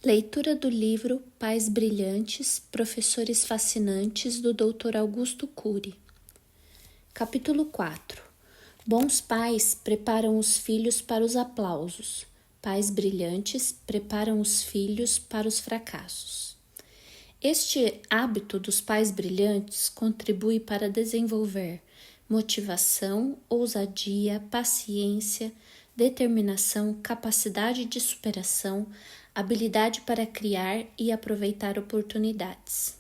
Leitura do livro Pais Brilhantes, Professores Fascinantes, do Dr. Augusto Cury. Capítulo 4. Bons pais preparam os filhos para os aplausos. Pais brilhantes preparam os filhos para os fracassos. Este hábito dos pais brilhantes contribui para desenvolver motivação, ousadia, paciência, determinação, capacidade de superação, habilidade para criar e aproveitar oportunidades.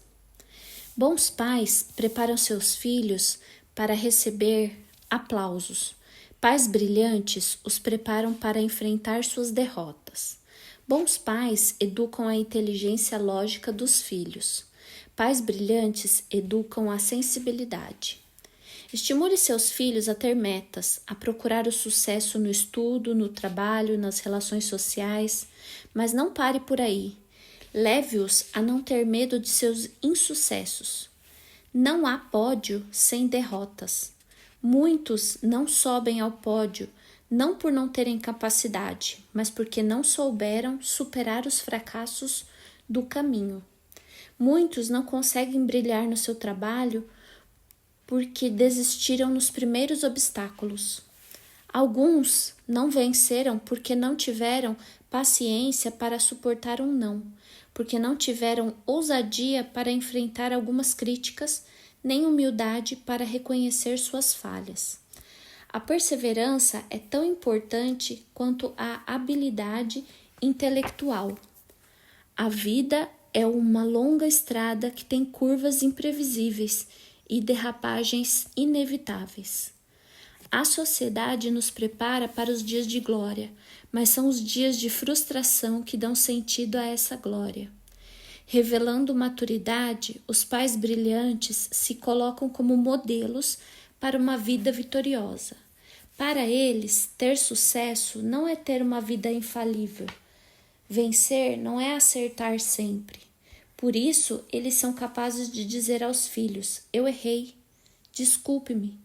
Bons pais preparam seus filhos para receber aplausos. Pais brilhantes os preparam para enfrentar suas derrotas. Bons pais educam a inteligência lógica dos filhos. Pais brilhantes educam a sensibilidade. Estimule seus filhos a ter metas, a procurar o sucesso no estudo, no trabalho, nas relações sociais, mas não pare por aí. Leve-os a não ter medo de seus insucessos. Não há pódio sem derrotas. Muitos não sobem ao pódio, não por não terem capacidade, mas porque não souberam superar os fracassos do caminho. Muitos não conseguem brilhar no seu trabalho porque desistiram nos primeiros obstáculos. Alguns não venceram porque não tiveram paciência para suportar um não, porque não tiveram ousadia para enfrentar algumas críticas, nem humildade para reconhecer suas falhas. A perseverança é tão importante quanto a habilidade intelectual. A vida é uma longa estrada que tem curvas imprevisíveis e derrapagens inevitáveis. A sociedade nos prepara para os dias de glória, mas são os dias de frustração que dão sentido a essa glória. Revelando maturidade, os pais brilhantes se colocam como modelos para uma vida vitoriosa. Para eles, ter sucesso não é ter uma vida infalível. Vencer não é acertar sempre. Por isso, eles são capazes de dizer aos filhos: eu errei, desculpe-me,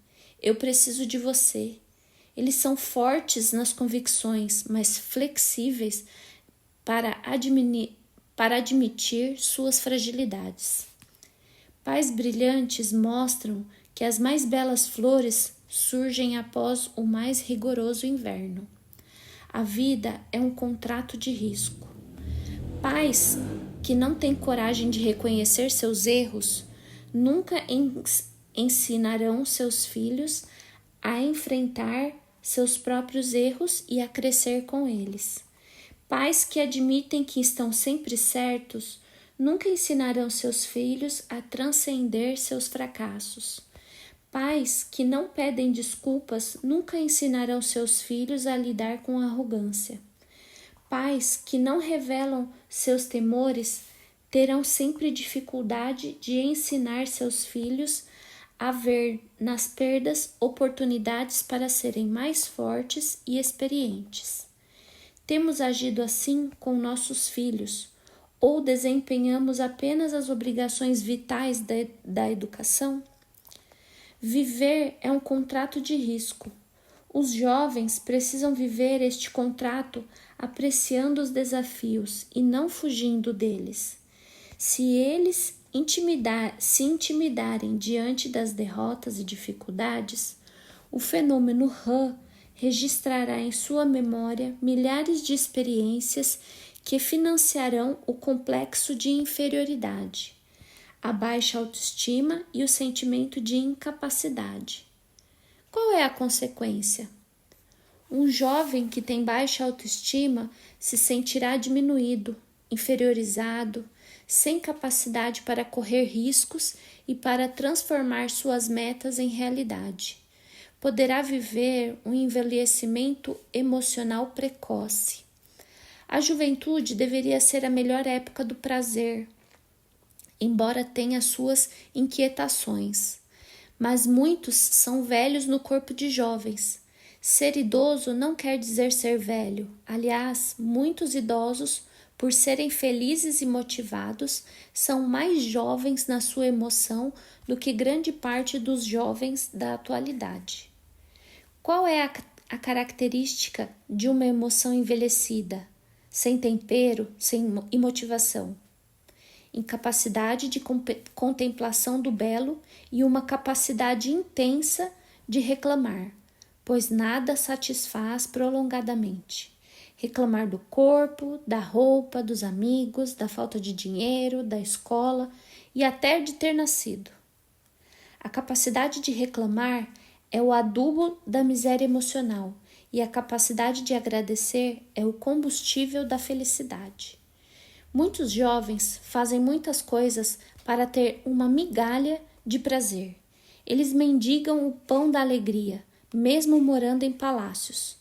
eu preciso de você. Eles são fortes nas convicções, mas flexíveis para admitir suas fragilidades. Pais brilhantes mostram que as mais belas flores surgem após o mais rigoroso inverno. A vida é um contrato de risco. Pais que não têm coragem de reconhecer seus erros nunca ensinarão seus filhos a enfrentar seus próprios erros e a crescer com eles. Pais que admitem que estão sempre certos nunca ensinarão seus filhos a transcender seus fracassos. Pais que não pedem desculpas nunca ensinarão seus filhos a lidar com arrogância. Pais que não revelam seus temores terão sempre dificuldade de ensinar seus filhos a ver nas perdas oportunidades para serem mais fortes e experientes. Temos agido assim com nossos filhos ou desempenhamos apenas as obrigações vitais da educação? Viver é um contrato de risco. Os jovens precisam viver este contrato apreciando os desafios e não fugindo deles. Se eles se intimidarem diante das derrotas e dificuldades, o fenômeno RAM registrará em sua memória milhares de experiências que financiarão o complexo de inferioridade, a baixa autoestima e o sentimento de incapacidade. Qual é a consequência? Um jovem que tem baixa autoestima se sentirá diminuído, inferiorizado, sem capacidade para correr riscos e para transformar suas metas em realidade. Poderá viver um envelhecimento emocional precoce. A juventude deveria ser a melhor época do prazer, embora tenha suas inquietações. Mas muitos são velhos no corpo de jovens. Ser idoso não quer dizer ser velho. Aliás, muitos idosos, por serem felizes e motivados, são mais jovens na sua emoção do que grande parte dos jovens da atualidade. Qual é a característica de uma emoção envelhecida? sem tempero e motivação, incapacidade de contemplação do belo e uma capacidade intensa de reclamar, pois nada satisfaz prolongadamente. Reclamar do corpo, da roupa, dos amigos, da falta de dinheiro, da escola e até de ter nascido. A capacidade de reclamar é o adubo da miséria emocional e a capacidade de agradecer é o combustível da felicidade. Muitos jovens fazem muitas coisas para ter uma migalha de prazer. Eles mendigam o pão da alegria, mesmo morando em palácios.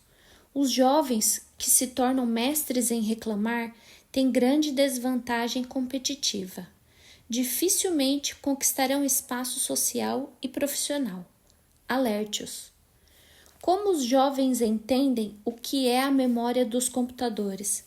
Os jovens que se tornam mestres em reclamar têm grande desvantagem competitiva. Dificilmente conquistarão espaço social e profissional. Alerte-os. Como os jovens entendem o que é a memória dos computadores?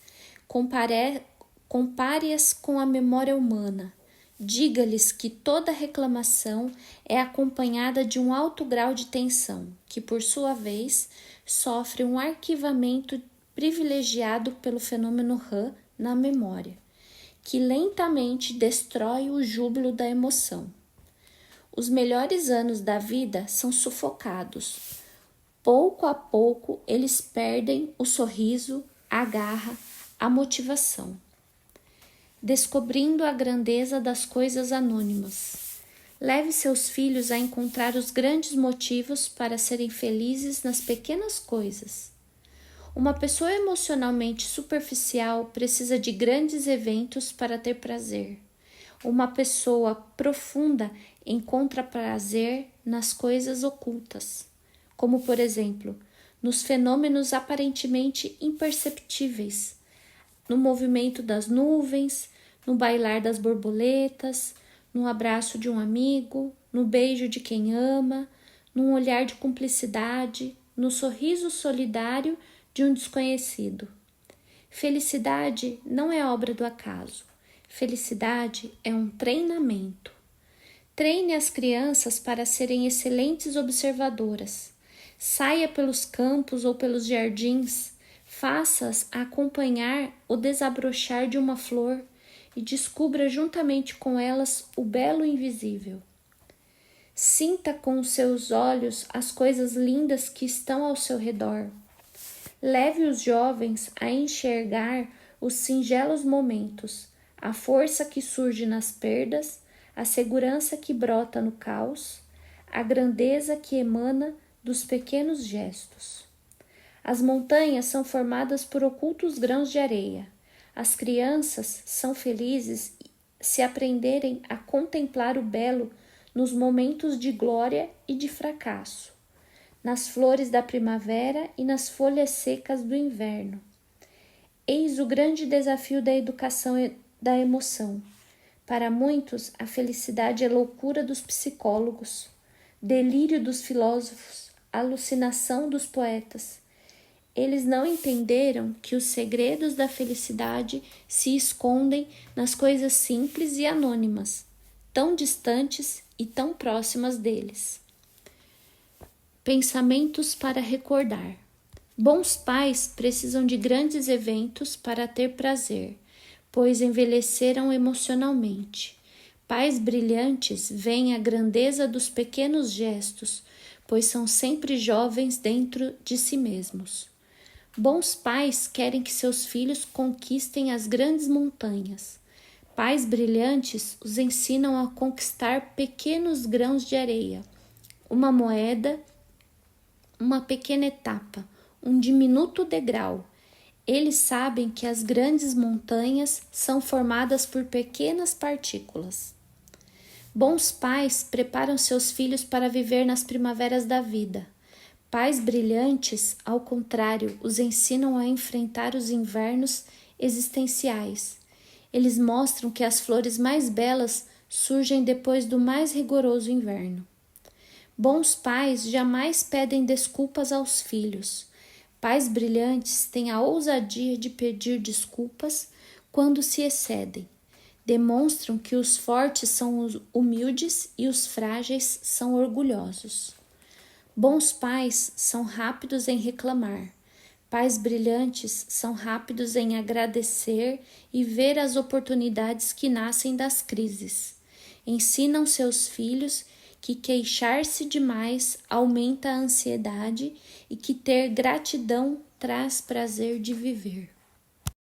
Compare-as com a memória humana. Diga-lhes que toda reclamação é acompanhada de um alto grau de tensão, que, por sua vez, sofre um arquivamento privilegiado pelo fenômeno RAM na memória, que lentamente destrói o júbilo da emoção. Os melhores anos da vida são sufocados. Pouco a pouco, eles perdem o sorriso, a garra, a motivação. Descobrindo a grandeza das coisas anônimas. Leve seus filhos a encontrar os grandes motivos para serem felizes nas pequenas coisas. Uma pessoa emocionalmente superficial precisa de grandes eventos para ter prazer. Uma pessoa profunda encontra prazer nas coisas ocultas, como, por exemplo, nos fenômenos aparentemente imperceptíveis, no movimento das nuvens, no bailar das borboletas, no abraço de um amigo, no beijo de quem ama, num olhar de cumplicidade, no sorriso solidário de um desconhecido. Felicidade não é obra do acaso. Felicidade é um treinamento. Treine as crianças para serem excelentes observadoras. Saia pelos campos ou pelos jardins, faça-as acompanhar o desabrochar de uma flor e descubra juntamente com elas o belo invisível. Sinta com os seus olhos as coisas lindas que estão ao seu redor. Leve os jovens a enxergar os singelos momentos, a força que surge nas perdas, a segurança que brota no caos, a grandeza que emana dos pequenos gestos. As montanhas são formadas por ocultos grãos de areia. As crianças são felizes se aprenderem a contemplar o belo nos momentos de glória e de fracasso, nas flores da primavera e nas folhas secas do inverno. Eis o grande desafio da educação e da emoção. Para muitos, a felicidade é loucura dos psicólogos, delírio dos filósofos, alucinação dos poetas. Eles não entenderam que os segredos da felicidade se escondem nas coisas simples e anônimas, tão distantes e tão próximas deles. Pensamentos para recordar. Bons pais precisam de grandes eventos para ter prazer, pois envelheceram emocionalmente. Pais brilhantes veem a grandeza dos pequenos gestos, pois são sempre jovens dentro de si mesmos. Bons pais querem que seus filhos conquistem as grandes montanhas. Pais brilhantes os ensinam a conquistar pequenos grãos de areia, uma moeda, uma pequena etapa, um diminuto degrau. Eles sabem que as grandes montanhas são formadas por pequenas partículas. Bons pais preparam seus filhos para viver nas primaveras da vida. Pais brilhantes, ao contrário, os ensinam a enfrentar os invernos existenciais. Eles mostram que as flores mais belas surgem depois do mais rigoroso inverno. Bons pais jamais pedem desculpas aos filhos. Pais brilhantes têm a ousadia de pedir desculpas quando se excedem. Demonstram que os fortes são humildes e os frágeis são orgulhosos. Bons pais são rápidos em reclamar. Pais brilhantes são rápidos em agradecer e ver as oportunidades que nascem das crises. Ensinam seus filhos que queixar-se demais aumenta a ansiedade e que ter gratidão traz prazer de viver.